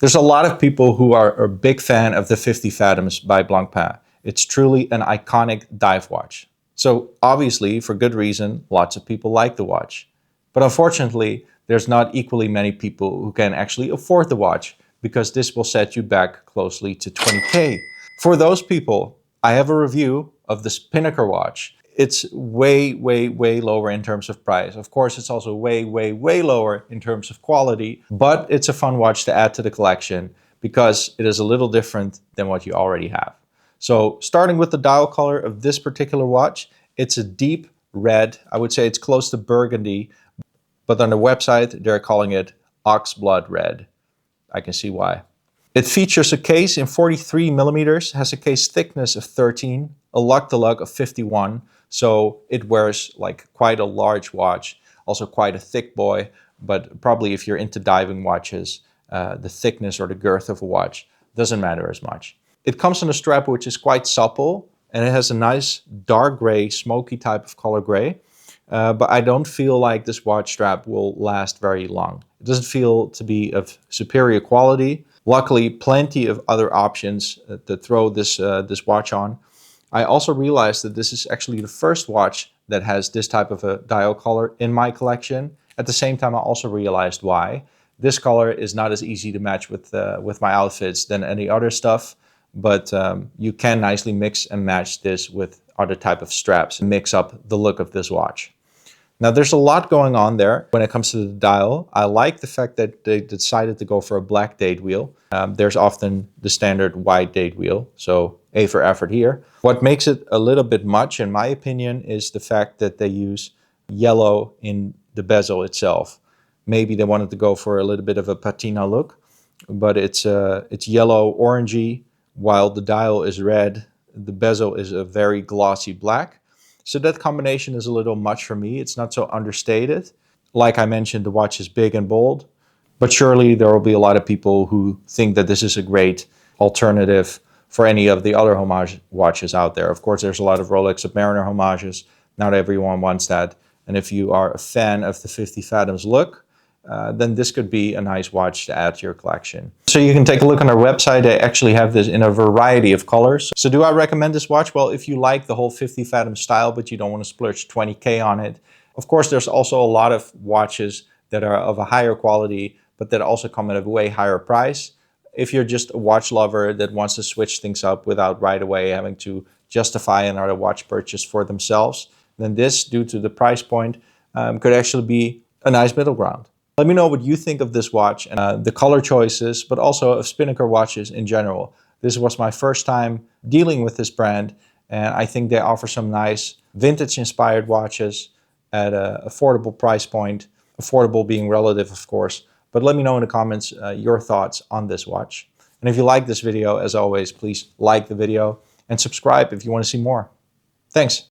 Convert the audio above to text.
There's a lot of people who are a big fan of the 50 Fathoms by Blancpain. It's truly an iconic dive watch. So obviously, for good reason, lots of people like the watch. But unfortunately, there's not equally many people who can actually afford the watch, because this will set you back closely to 20K. For those people, I have a review of the Spinnaker watch. It's way, way, way lower in terms of price. Of course, it's also way, way, way lower in terms of quality, but it's a fun watch to add to the collection because it is a little different than what you already have. So starting with the dial color of this particular watch, it's a deep red. I would say it's close to burgundy, but on the website, they're calling it oxblood red. I can see why. It features a case in 43 millimeters, has a case thickness of 13, a lug-to-lug of 51, so it wears like quite a large watch, also quite a thick boy, but probably if you're into diving watches, the thickness or the girth of a watch doesn't matter as much. It comes in a strap which is quite supple, and it has a nice dark gray, smoky type of color gray. But I don't feel like this watch strap will last very long. It doesn't feel to be of superior quality. Luckily, plenty of other options to throw this watch on. I also realized that this is actually the first watch that has this type of a dial color in my collection. At the same time, I also realized why. This color is not as easy to match with my outfits than any other stuff, but you can nicely mix and match this with other type of straps and mix up the look of this watch. Now, there's a lot going on there when it comes to the dial. I like the fact that they decided to go for a black date wheel. There's often the standard white date wheel, so A for effort here. What makes it a little bit much, in my opinion, is the fact that they use yellow in the bezel itself. Maybe they wanted to go for a little bit of a patina look, but it's yellow orangey, while the dial is red. The bezel is a very glossy black. So that combination is a little much for me. It's not so understated. Like I mentioned, the watch is big and bold, but surely there will be a lot of people who think that this is a great alternative for any of the other homage watches out there. Of course, there's a lot of Rolex Submariner homages. Not everyone wants that. And if you are a fan of the 50 Fathoms look, then this could be a nice watch to add to your collection. So you can take a look on our website. They actually have this in a variety of colors. So do I recommend this watch? Well, if you like the whole 50 Fathom style, but you don't want to splurge 20K on it. Of course, there's also a lot of watches that are of a higher quality, but that also come at a way higher price. If you're just a watch lover that wants to switch things up without right away having to justify another watch purchase for themselves, then this, due to the price point, could actually be a nice middle ground. Let me know what you think of this watch and the color choices, but also of Spinnaker watches in general. This was my first time dealing with this brand, and I think they offer some nice vintage-inspired watches at an affordable price point. Affordable being relative, of course. But let me know in the comments your thoughts on this watch. And if you like this video, as always, please like the video and subscribe if you want to see more. Thanks.